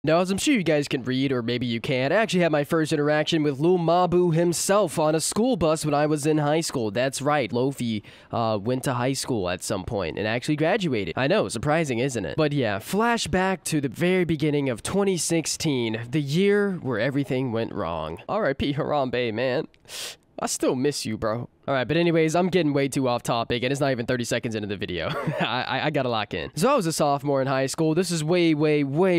Now, as I'm sure you guys can read, or maybe you can't, I actually had my first interaction with Lil Mabu himself on a school bus when I was in high school. That's right, Lofi went to high school at some point and actually graduated. I know, surprising, isn't it? But yeah, flashback to the very beginning of 2016, the year where everything went wrong. R.I.P. Harambe, man. I still miss you, bro. Alright, but anyways, I'm getting way too off topic, and it's not even 30 seconds into the video. I gotta lock in. So I was a sophomore in high school. This is way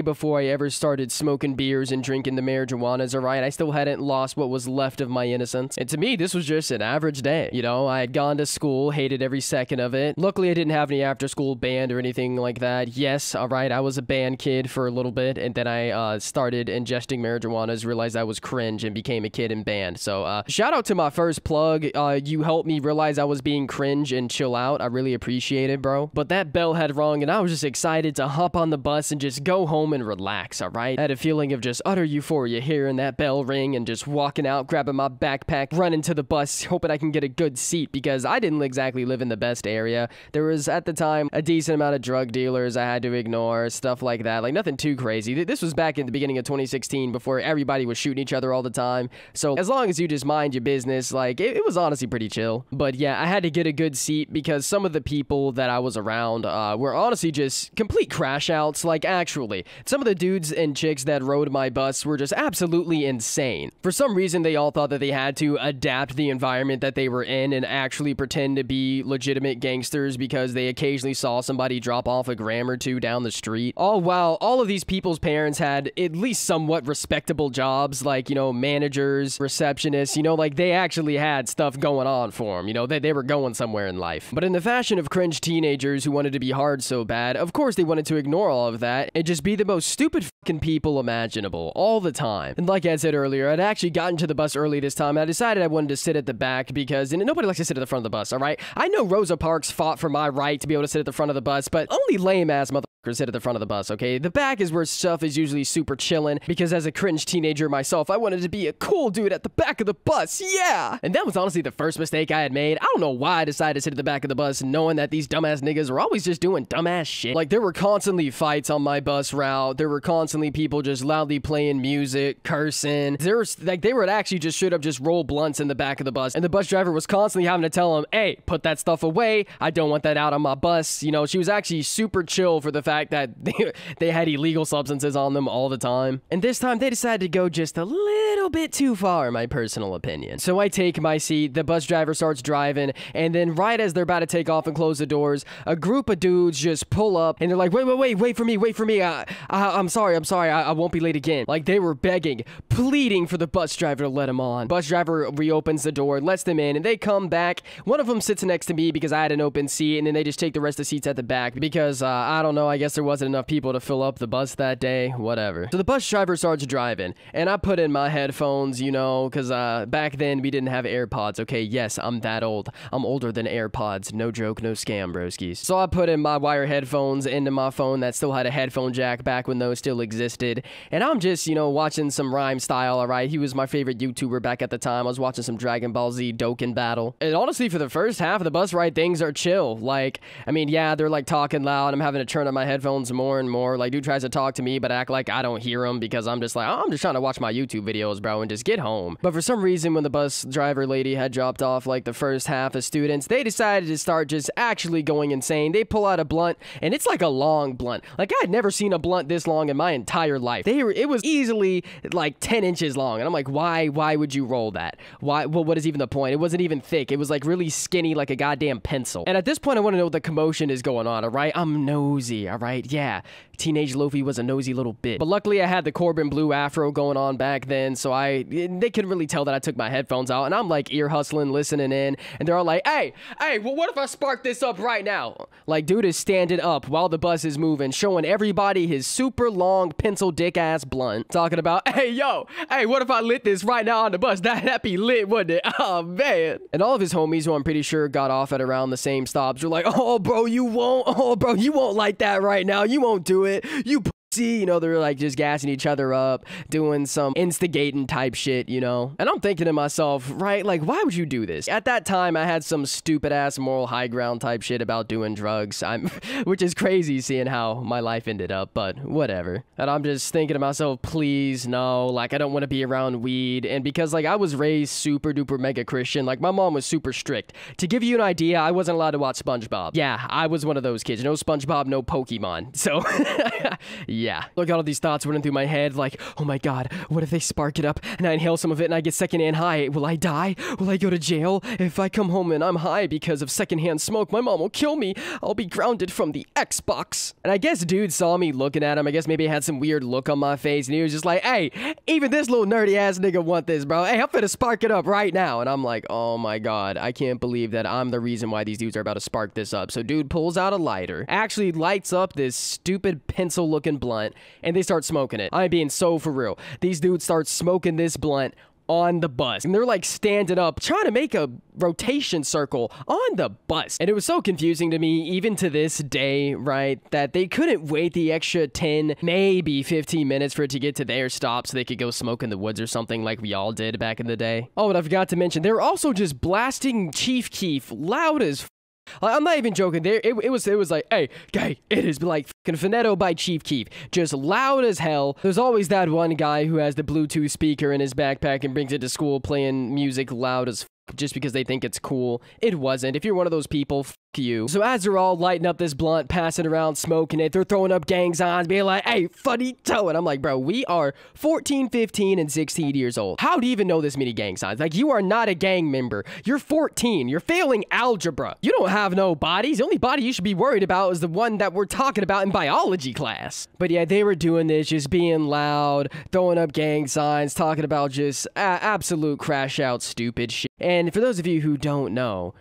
before I ever started smoking beers and drinking the marijuanas, alright? I still hadn't lost what was left of my innocence. And to me, this was just an average day. You know, I had gone to school, hated every second of it. Luckily, I didn't have any after-school band or anything like that. Yes, alright, I was a band kid for a little bit, and then I started ingesting marijuanas, realized I was cringe, and became a kid in band. So, shout out to my first plug. You helped me realize I was being cringe and chill out. I really appreciate it, bro. But that bell had rung, and I was just excited to hop on the bus and just go home and relax, alright? I had a feeling of just utter euphoria hearing that bell ring and just walking out, grabbing my backpack, running to the bus, hoping I can get a good seat because I didn't exactly live in the best area. There was, at the time, a decent amount of drug dealers I had to ignore, stuff like that. Like, nothing too crazy. This was back in the beginning of 2016 before everybody was shooting each other all the time. So, as long as you just mind your business, like, it was honestly pretty chill. But yeah, I had to get a good seat because some of the people that I was around were honestly just complete crash outs. Like, actually, some of the dudes and chicks that rode my bus were just absolutely insane. For some reason, they all thought that they had to adapt the environment that they were in and actually pretend to be legitimate gangsters because they occasionally saw somebody drop off a gram or two down the street. All while all of these people's parents had at least somewhat respectable jobs, like, you know, managers, receptionists, you know, like they actually had stuff going on for them. You know, they were going somewhere in life. But in the fashion of cringe teenagers who wanted to be hard so bad, of course they wanted to ignore all of that and just be the most stupid fucking people imaginable all the time. And like I said earlier, I'd actually gotten to the bus early this time, and I decided I wanted to sit at the back because nobody likes to sit at the front of the bus, alright? I know Rosa Parks fought for my right to be able to sit at the front of the bus, but only lame-ass motherfuckers sit at the front of the bus, okay? The back is where stuff is usually super chillin', because as a cringe teenager myself, I wanted to be a cool dude at the back of the bus, yeah! And that was honestly the first mistake I had made. I don't know why I decided to sit at the back of the bus knowing that these dumbass niggas were always just doing dumbass shit. Like, there were constantly fights on my bus route. There were constantly people just loudly playing music, cursing. There was, like, they would actually just straight up just roll blunts in the back of the bus, and the bus driver was constantly having to tell them, hey, put that stuff away. I don't want that out on my bus. You know, she was actually super chill for the fact that they had illegal substances on them all the time. And this time, they decided to go just a little bit too far, in my personal opinion. So I take my seat, the bus driver starts driving, and then right as they're about to take off and close the doors, a group of dudes just pull up, and they're like, wait for me, I'm sorry, I won't be late again. Like, they were begging, pleading for the bus driver to let them on. Bus driver reopens the door, lets them in, and they come back. One of them sits next to me because I had an open seat, and then they just take the rest of the seats at the back because, I don't know, I guess there wasn't enough people to fill up the bus that day, whatever. So the bus driver starts driving, and I put in my headphones, you know, because, back then we didn't have AirPods, okay? Yes, I'm that old. I'm older than AirPods. No joke, no scam, broskis. So I put in my wire headphones into my phone that still had a headphone jack back when those still existed, and I'm just, you know, watching some Rhyme Style, alright? He was my favorite YouTuber back at the time. I was watching some Dragon Ball Z Dokkan battle. And honestly, for the first half of the bus ride, things are chill. Like, I mean, yeah, they're like talking loud. I'm having to turn on my headphones more and more. Like, dude tries to talk to me, but act like I don't hear him because I'm just like, oh, I'm just trying to watch my YouTube videos, bro, and just get home. But for some reason, when the bus driver lady had dropped off like the first half of students, they decided to start just actually going insane. They pull out a blunt, and it's like a long blunt. Like, I had never seen a blunt this long in my entire life. It was easily like 10 inches long, and I'm like, why would you roll that? Why? Well, what is even the point? It wasn't even thick. It was like really skinny, like a goddamn pencil. And at this point, I want to know what the commotion is going on, alright? I'm nosy, alright? Yeah, teenage Lofi was a nosy little bit. But luckily, I had the Corbin Blue afro going on back then, so they couldn't really tell that I took my headphones out, and I'm like ear hustling, listening in, and they're all like, hey, well, what if I spark this up right now? Like, dude is standing up while the bus is moving, showing everybody his super long pencil dick ass blunt, talking about, hey, what if I lit this right now on the bus? That'd be lit, wouldn't it? Oh, man. And all of his homies, who I'm pretty sure got off at around the same stops, were like, oh, bro, you won't like that right now. You won't do it. You see, you know, they're like just gassing each other up, doing some instigating type shit, you know? And I'm thinking to myself, right, like, why would you do this? At that time, I had some stupid ass moral high ground type shit about doing drugs, which is crazy seeing how my life ended up, but whatever. And I'm just thinking to myself, please, no, like, I don't want to be around weed. And because, like, I was raised super duper mega Christian, like, my mom was super strict. To give you an idea, I wasn't allowed to watch SpongeBob. Yeah, I was one of those kids. No SpongeBob, no Pokemon. So, yeah. Look at all these thoughts running through my head, like, oh my god, what if they spark it up and I inhale some of it and I get secondhand high? Will I die? Will I go to jail? If I come home and I'm high because of secondhand smoke, my mom will kill me. I'll be grounded from the Xbox. And I guess dude saw me looking at him. I guess maybe I had some weird look on my face and he was just like, hey, even this little nerdy ass nigga want this, bro. Hey, I'm finna spark it up right now. And I'm like, oh my god, I can't believe that I'm the reason why these dudes are about to spark this up. So dude pulls out a lighter, actually lights up this stupid pencil looking blunt, and they start smoking it. I'm being so for real. These dudes start smoking this blunt on the bus, and they're like standing up trying to make a rotation circle on the bus. And it was so confusing to me even to this day, right, that they couldn't wait the extra 10 maybe 15 minutes for it to get to their stop so they could go smoke in the woods or something like we all did back in the day. Oh, and I forgot to mention, they were also just blasting Chief Keef loud as I'm not even joking. It was like, hey, it is like fucking Finetto by Chief Keef. Just loud as hell. There's always that one guy who has the Bluetooth speaker in his backpack and brings it to school playing music loud as just because they think it's cool. It wasn't. If you're one of those people, you. So as they're all lighting up this blunt, passing around, smoking it, they're throwing up gang signs, being like, hey, funny toe. And I'm like, bro, we are 14, 15, and 16 years old. How do you even know this many gang signs? Like, you are not a gang member. You're 14. You're failing algebra. You don't have no bodies. The only body you should be worried about is the one that we're talking about in biology class. But yeah, they were doing this, just being loud, throwing up gang signs, talking about just absolute crash out stupid shit. And for those of you who don't know,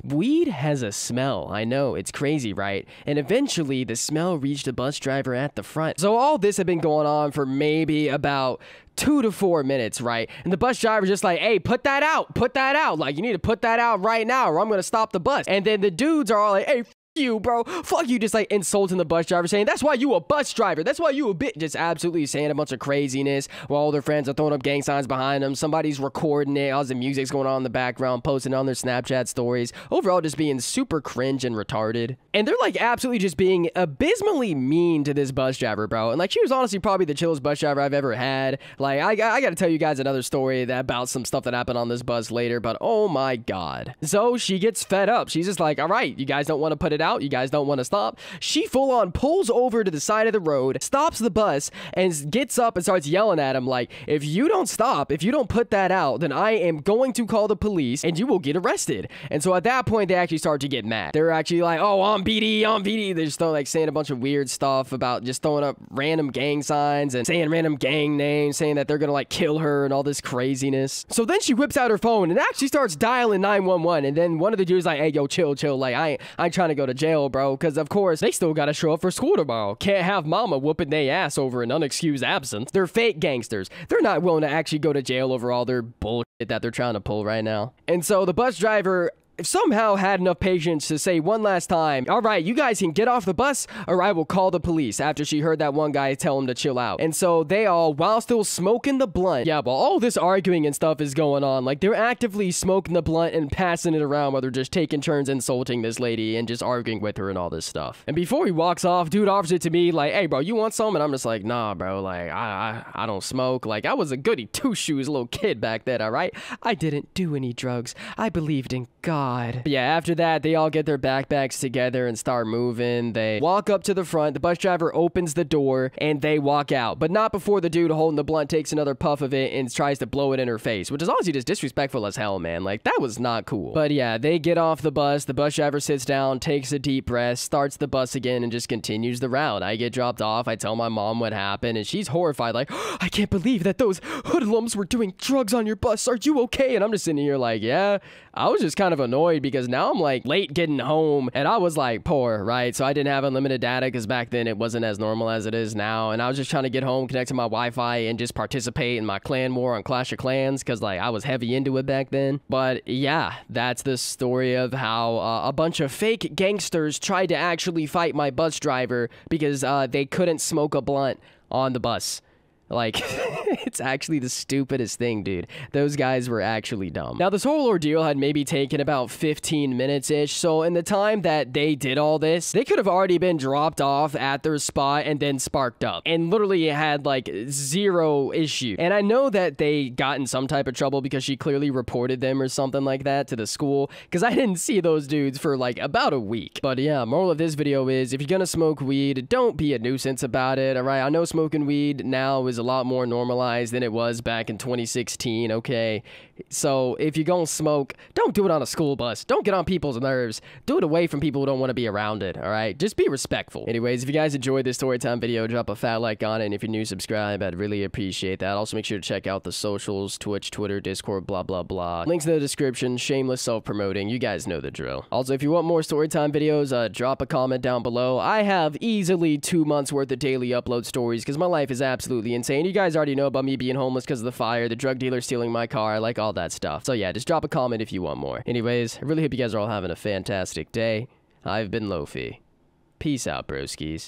weed has a smell. I know, it's crazy, right? And eventually, the smell reached the bus driver at the front. So all this had been going on for maybe about 2 to 4 minutes, right? And the bus driver's just like, hey, put that out. Put that out. Like, you need to put that out right now or I'm gonna stop the bus. And then the dudes are all like, hey, you, bro. Fuck you, just like insulting the bus driver, saying, that's why you a bus driver. That's why you a bitch. Just absolutely saying a bunch of craziness while all their friends are throwing up gang signs behind them. Somebody's recording it. All the music's going on in the background, posting on their Snapchat stories. Overall, just being super cringe and retarded. And they're like absolutely just being abysmally mean to this bus driver, bro. And like, she was honestly probably the chillest bus driver I've ever had. Like, I gotta tell you guys another story about some stuff that happened on this bus later, but oh my god. So she gets fed up. She's just like, all right, you guys don't want to put it out. You guys don't want to stop. She full on pulls over to the side of the road, stops the bus, and gets up and starts yelling at him like, if you don't stop, if you don't put that out, then I am going to call the police and you will get arrested. And so at that point, they actually start to get mad. They're actually like, oh, I'm BD, I'm BD. They just start like saying a bunch of weird stuff about just throwing up random gang signs and saying random gang names, saying that they're gonna like kill her and all this craziness. So then she whips out her phone and actually starts dialing 911. And then one of the dudes like, hey, yo, chill. Like, I ain't trying to go to jail, bro, because of course they still gotta show up for school tomorrow. Can't have mama whooping they ass over an unexcused absence. They're fake gangsters. They're not willing to actually go to jail over all their bullshit that they're trying to pull right now. And so the bus driver somehow had enough patience to say one last time, all right, you guys can get off the bus or I will call the police, after she heard that one guy tell him to chill out. And so they all, while still smoking the blunt, yeah, while all this arguing and stuff is going on, like they're actively smoking the blunt and passing it around while they're just taking turns insulting this lady and just arguing with her and all this stuff. And before he walks off, dude offers it to me like, hey bro, you want some? And I'm just like, nah bro, like I don't smoke. Like, I was a goody two-shoes little kid back then, all right? I didn't do any drugs. I believed in God. But yeah, after that, they all get their backpacks together and start moving. They walk up to the front. The bus driver opens the door and they walk out, but not before the dude holding the blunt takes another puff of it and tries to blow it in her face, which is honestly just disrespectful as hell, man. Like, that was not cool. But yeah, they get off the bus. The bus driver sits down, takes a deep breath, starts the bus again, and just continues the route. I get dropped off. I tell my mom what happened, and she's horrified, like, oh, I can't believe that those hoodlums were doing drugs on your bus. Are you okay? And I'm just sitting here like, yeah, I was just kind of annoyed annoyed because now I'm like late getting home and I was like poor, right? So I didn't have unlimited data because back then it wasn't as normal as it is now. And I was just trying to get home, connect to my Wi-Fi and just participate in my clan war on Clash of Clans because like I was heavy into it back then. But yeah, that's the story of how a bunch of fake gangsters tried to actually fight my bus driver because they couldn't smoke a blunt on the bus. Like, it's actually the stupidest thing, dude. Those guys were actually dumb. Now, this whole ordeal had maybe taken about 15 minutes-ish, so in the time that they did all this, they could have already been dropped off at their spot and then sparked up, and literally had, like, zero issue. And I know that they got in some type of trouble because she clearly reported them or something like that to the school, because I didn't see those dudes for, like, about a week. But yeah, moral of this video is, if you're gonna smoke weed, don't be a nuisance about it, alright? I know smoking weed now is a lot more normalized than it was back in 2016, okay? So if you're gonna smoke, don't do it on a school bus. Don't get on people's nerves. Do it away from people who don't want to be around it, alright? Just be respectful. Anyways, if you guys enjoyed this storytime video, drop a fat like on it, and if you're new, subscribe. I'd really appreciate that. Also, make sure to check out the socials, Twitch, Twitter, Discord, blah, blah, blah. Links in the description. Shameless self-promoting. You guys know the drill. Also, if you want more storytime videos, drop a comment down below. I have easily 2 months worth of daily upload stories because my life is absolutely insane. You guys already know about me being homeless because of the fire, the drug dealer stealing my car, like all that stuff. So yeah, just drop a comment if you want more. Anyways, I really hope you guys are all having a fantastic day. I've been Lofi. Peace out, broskis.